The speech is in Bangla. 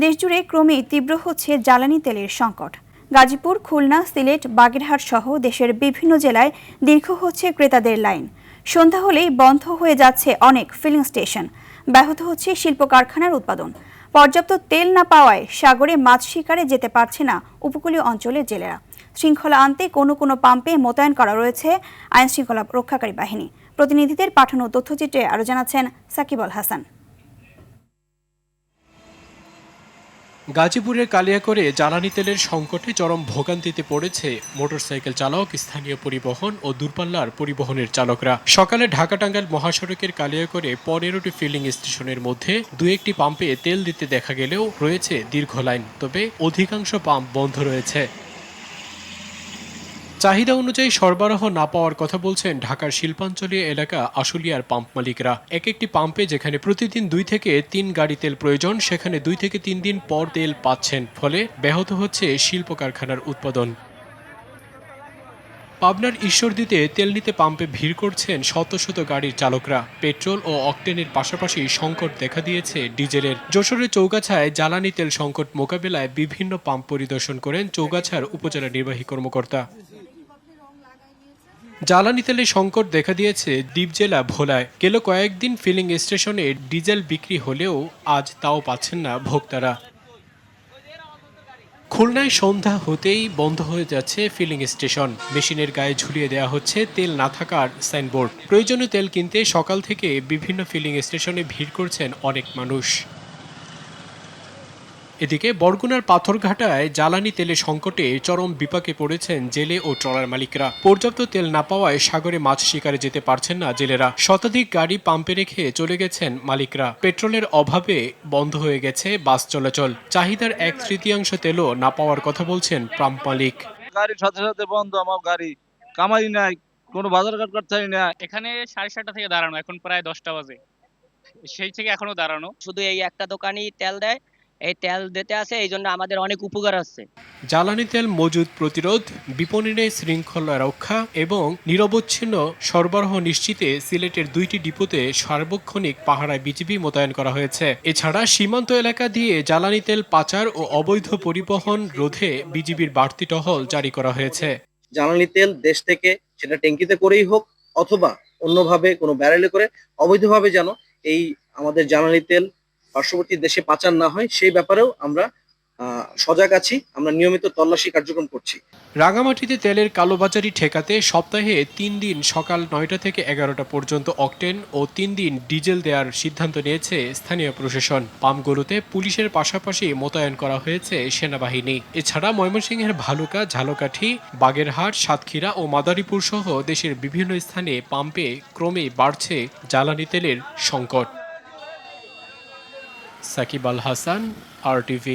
দেশজুড়ে ক্রমেই তীব্র হচ্ছে জ্বালানি তেলের সংকট। গাজীপুর, খুলনা, সিলেট, বাগেরহাট সহ দেশের বিভিন্ন জেলায় দীর্ঘ হচ্ছে ক্রেতাদের লাইন। সন্ধ্যা হলেই বন্ধ হয়ে যাচ্ছে অনেক ফিলিং স্টেশন, ব্যাহত হচ্ছে শিল্প কারখানার উৎপাদন। পর্যাপ্ত তেল না পাওয়ায় সাগরে মাছ শিকারে যেতে পারছে না উপকূলীয় অঞ্চলের জেলেরা। শৃঙ্খলা আনতে কোনো কোনো পাম্পে মোতায়েন করা রয়েছে আইন শৃঙ্খলা রক্ষাকারী বাহিনী। প্রতিনিধিদের পাঠানো তথ্যচিত্রে আরও জানাচ্ছেন সাকিব আল হাসান। গাজীপুরের কালিয়াকৈরে জ্বালানি তেলের সংকটে চরম ভোগান্তিতে পড়েছে মোটরসাইকেল চালক, স্থানীয় পরিবহন ও দূরপাল্লার পরিবহনের চালকরা। সকালে ঢাকা-টাঙ্গাইল মহাসড়কের কালিয়াকৈরে 15টি ফিলিং স্টেশনের মধ্যে দু একটি পাম্পে তেল দিতে দেখা গেলেও রয়েছে দীর্ঘ লাইন, তবে অধিকাংশ পাম্প বন্ধ রয়েছে। চাহিদা অনুযায়ী সরবরাহ না পাওয়ার কথা বলছেন ঢাকার শিল্পাঞ্চলীয় এলাকা আশুলিয়ার পাম্প মালিকরা। এক একটি পাম্পে যেখানে প্রতিদিন 2 থেকে 3 গাড়ি তেল প্রয়োজন, সেখানে 2 থেকে 3 দিন পর তেল পাচ্ছেন, ফলে ব্যাহত হচ্ছে শিল্প কারখানার উৎপাদন। পাবনার ঈশ্বরদীতে তেল নিতে পাম্পে ভিড় করছেন শত শত গাড়ির চালকরা। পেট্রোল ও অকটেনের পাশাপাশি সংকট দেখা দিয়েছে ডিজেলের। যশোরের চৌগাছায় জ্বালানি তেল সংকট মোকাবেলায় বিভিন্ন পাম্প পরিদর্শন করেন চৌগাছার উপজেলা নির্বাহী কর্মকর্তা। জ্বালানি তেলের সংকট দেখা দিয়েছে দ্বীপ জেলা ভোলায়। গেল কয়েকদিন ফিলিং স্টেশনে ডিজেল বিক্রি হলেও আজ তাও পাচ্ছেন না ভোক্তারা। খুলনায় সন্ধ্যা হতেই বন্ধ হয়ে যাচ্ছে ফিলিং স্টেশন। মেশিনের গায়ে ঝুলিয়ে দেওয়া হচ্ছে তেল না থাকার সাইনবোর্ড। প্রয়োজনীয় তেল কিনতে সকাল থেকে বিভিন্ন ফিলিং স্টেশনে ভিড় করছেন অনেক মানুষ। এদিকে বরগুনার পাথরঘাটায় জ্বালানি তেলের সংকটে চরম বিপাকে পড়েছেন জেলে ও ট্রলার মালিকরা। পর্যাপ্ত তেল না পাওয়ায় সাগরে মাছ শিকারে যেতে পারছেন না জেলেরা। শতাধিক গাড়ি পাম্পে রেখে চলে গেছেন মালিকরা। পেট্রোলের অভাবে বন্ধ হয়ে গেছে বাস চলাচল। চাহিদার 1/3 তেলও না পাওয়ার কথা বলছেন পাম্প মালিক। গাড়ির সাথে সাথে বন্ধ, আমার গাড়ি কামাই নাই, কোনো বাজারঘাট করতে পারি না। এখানে 7:30টা থেকে দাঁড়ানো, এখন প্রায় 10টা বাজে, সেই থেকে এখনো দাঁড়ানো। শুধু এই একটা দোকানই তেল দেয়, এই তেল দিতে আছে, এই জন্য আমাদের অনেক উপকার আছে। জ্বালানি তেল মজুদ প্রতিরোধ, বিপণনে শৃঙ্খলা রক্ষা এবং নিরবচ্ছিন্ন সরবরাহ নিশ্চিতে সিলেটের 2টি ডিপোতে সার্বক্ষণিক পাহারায় বিজিবি মোতায়েন করা হয়েছে। এছাড়া সীমান্ত এলাকা দিয়ে জ্বালানি তেল পাচার ও অবৈধ পরিবহন রোধে বিজিবির বাড়তি টহল জারি করা হয়েছে। জ্বালানি তেল দেশ থেকে, সেটা ট্যাঙ্কিতে করেই হোক অথবা অন্যভাবে কোনো ব্যারেলে করে, অবৈধভাবে যেন এই আমাদের জ্বালানি তেল পার্শ্ববর্তী দেশে পাচার না হয়, সেই ব্যাপারেও আমরা সজাগ আছি। আমরা নিয়মিত তল্লাশি কার্যক্রম করছি। রাঙামাটিতে তেলের কালোবাজারি ঠেকাতে সপ্তাহে 3 দিন সকাল 9টা থেকে 11টা পর্যন্ত অকটেন ও 3 দিন ডিজেল দেওয়ার সিদ্ধান্ত নিয়েছে স্থানীয় প্রশাসন। পাম্পগুলোতে পুলিশের পাশাপাশি মোতায়েন করা হয়েছে সেনাবাহিনী। এছাড়া ময়মনসিংহের ভালুকা, ঝালকাঠি, বাগেরহাট, সাতক্ষীরা ও মাদারীপুর সহ দেশের বিভিন্ন স্থানে পাম্পে ক্রমেই বাড়ছে জ্বালানি তেলের সংকট। সাকিব আল হাসান, RTV।